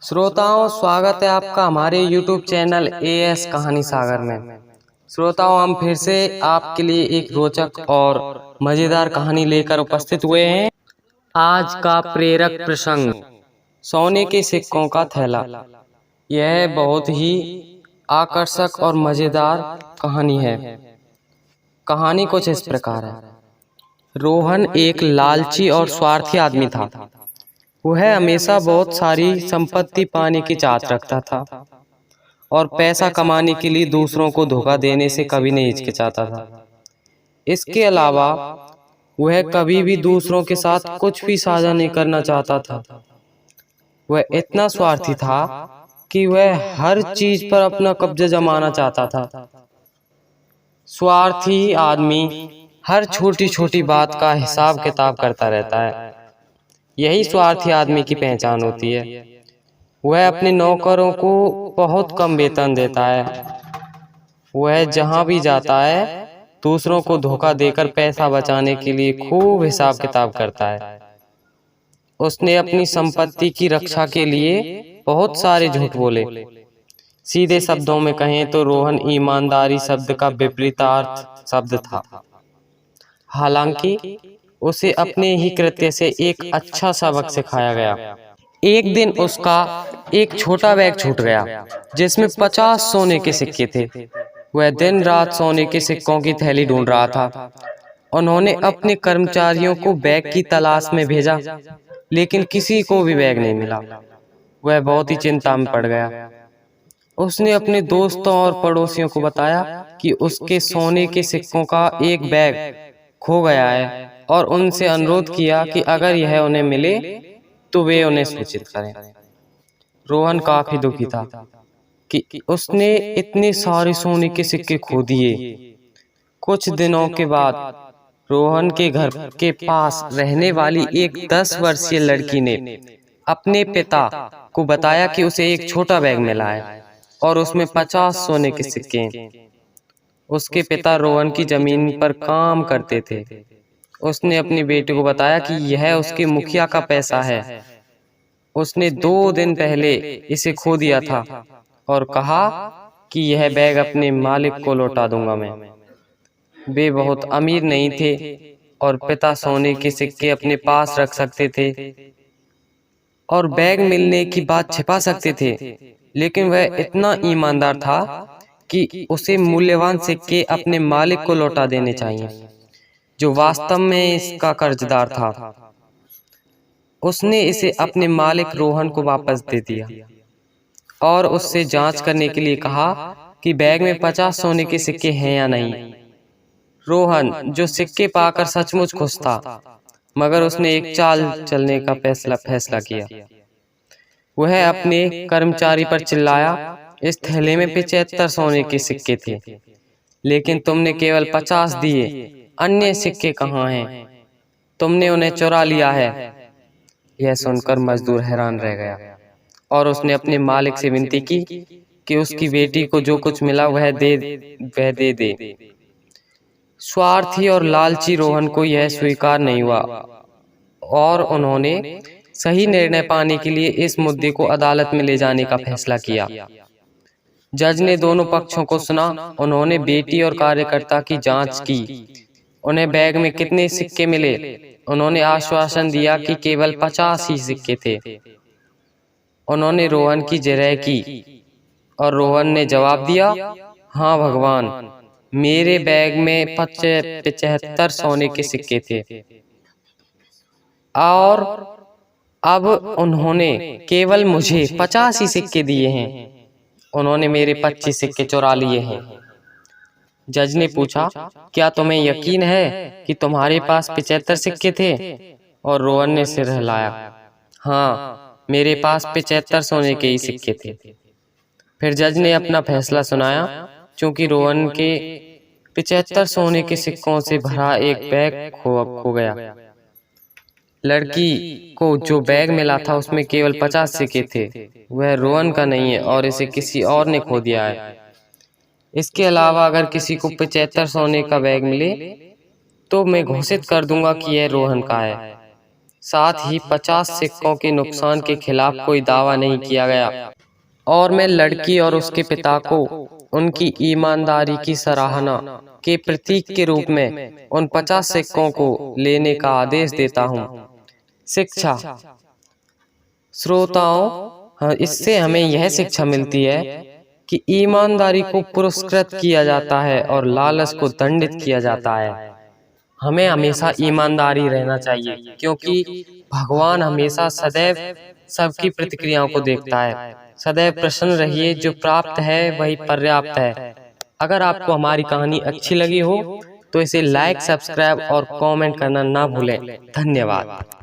श्रोताओं, स्वागत है आपका हमारे YouTube चैनल एएस कहानी सागर में। श्रोताओं, हम फिर से आपके लिए एक रोचक और मजेदार कहानी लेकर उपस्थित हुए हैं। आज का प्रेरक प्रसंग, सोने के सिक्कों का थैला। यह बहुत ही आकर्षक और मजेदार कहानी है। कहानी कुछ इस प्रकार है। रोहन एक लालची और स्वार्थी आदमी था। वह हमेशा बहुत सारी संपत्ति पाने की चाहत रखता था और पैसा कमाने के लिए दूसरों को धोखा देने से कभी नहीं हिचकिचाता था। इसके अलावा वह कभी भी दूसरों के साथ कुछ भी साझा नहीं करना चाहता था। वह इतना स्वार्थी था कि वह हर चीज पर अपना कब्जा जमाना चाहता था। स्वार्थी आदमी हर छोटी छोटी बात का हिसाब किताब करता रहता है। यही स्वार्थी आदमी की पहचान होती है। वह अपने नौकरों को बहुत कम वेतन देता है। वह जहां भी जाता है दूसरों को धोखा देकर पैसा बचाने के लिए खूब हिसाब किताब करता है। उसने अपनी संपत्ति की रक्षा के लिए बहुत सारे झूठ बोले। सीधे शब्दों में कहें तो रोहन ईमानदारी शब्द का विपरीतार्थ शब्द था। हालांकि उसे अपने ही कृत्य से एक अच्छा सबक सिखाया गया। एक दिन उसका एक छोटा बैग छूट गया जिसमें 50 सोने के सिक्के थे। वह दिन रात सोने के सिक्कों की थैली ढूंढ रहा था। उन्होंने अपने कर्मचारियों को बैग की तलाश में भेजा, लेकिन किसी को भी बैग नहीं मिला। वह बहुत ही चिंता में पड़ गया। उसने अपने दोस्तों और पड़ोसियों को बताया कि उसके सोने के सिक्कों का एक बैग खो गया है और उनसे अनुरोध किया कि अगर यह उन्हें मिले तो वे उन्हें सूचित करें। रोहन काफी दुखी था कि उसने इतने सारे सोने के सिक्के खो दिए। कुछ दिनों के बाद रोहन के घर के पास रहने वाली एक 10 वर्षीय लड़की ने अपने पिता को बताया कि उसे एक छोटा बैग मिला है और उसमें 50 सोने के सिक्के हैं। उसके पिता रोहन की जमीन पर काम करते थे। उसने अपनी बेटी को बताया कि यह उसके मुखिया का पैसा है। उसने 2 दिन पहले इसे खो दिया था और कहा कि यह बैग अपने मालिक को लौटा दूंगा मैं। वे बहुत अमीर नहीं थे और पिता सोने के सिक्के अपने पास रख सकते थे और बैग मिलने की बात छिपा सकते थे, लेकिन वह इतना ईमानदार था कि उसे मूल्यवान सिक्के अपने मालिक को लौटा देने चाहिए, जो वास्तव में इसका कर्जदार था। उसने इसे अपने मालिक रोहन को वापस दे दिया और उससे जांच करने के लिए कहा कि बैग में 50 सोने के सिक्के हैं या नहीं। रोहन, जो सिक्के पाकर सचमुच खुश था, मगर उसने एक चाल चलने का फैसला किया। वह अपने कर्मचारी पर चिल्लाया, इस थैले में 75 सोने के सिक्के थे, लेकिन तुमने केवल 50 दिए। अन्य सिक्के कहाँ हैं? तुमने उन्हें चुरा लिया है। यह सुनकर मजदूर हैरान रह गया और उसने अपने मालिक से विनती की कि उसकी बेटी को जो कुछ मिला वह दे दे। स्वार्थी और लालची रोहन को यह स्वीकार नहीं हुआ और उन्होंने सही निर्णय पाने के लिए इस मुद्दे को अदालत में ले जाने का फैसला किया। जज ने दोनों पक्षों को सुना। उन्होंने बेटी और कार्यकर्ता की जांच की। उन्हें बैग में कितने सिक्के मिले? उन्होंने आश्वासन दिया कि केवल 50 ही सिक्के थे। उन्होंने रोहन की जिरह की और रोहन ने जवाब दिया, हाँ भगवान, मेरे बैग में 75 सोने के सिक्के थे और अब उन्होंने केवल मुझे 50 ही सिक्के दिए हैं। उन्होंने मेरे 25 सिक्के चुरा लिए हैं। जज ने पूछा, क्या तुम्हें यकीन है कि तुम्हारे पास 75 सिक्के थे? और रोहन ने सिर हिलाया, हाँ, मेरे पास 75 सोने के ही सिक्के थे। फिर जज ने अपना फैसला सुनाया। चूंकि रोहन के 75 सोने के सिक्कों से भरा एक बैग खो गया, लड़की को जो बैग मिला था उसमें केवल 50 सिक्के थे। वह रोहन का नहीं है और इसे किसी और ने खो दिया है। इसके अलावा अगर किसी को 75 सोने का बैग मिले तो मैं घोषित कर दूंगा कि यह रोहन का है। साथ ही 50 सिक्कों के नुकसान के खिलाफ कोई दावा नहीं किया गया। और मैं लड़की और उसके पिता को उनकी ईमानदारी की सराहना के प्रतीक के रूप में उन 50 सिक्कों को लेने का आदेश देता हूँ। शिक्षा। श्रोताओं, इससे हमें यह शिक्षा मिलती है कि ईमानदारी को पुरस्कृत किया जाता है और लालच को दंडित किया जाता है। हमें हमेशा ईमानदारी रहना चाहिए, क्योंकि भगवान हमेशा सदैव सबकी प्रतिक्रियाओं को देखता है। सदैव प्रसन्न रहिए, जो प्राप्त है वही पर्याप्त है। अगर आपको हमारी कहानी अच्छी लगी हो तो इसे लाइक, सब्सक्राइब और कमेंट करना ना भूलें। धन्यवाद।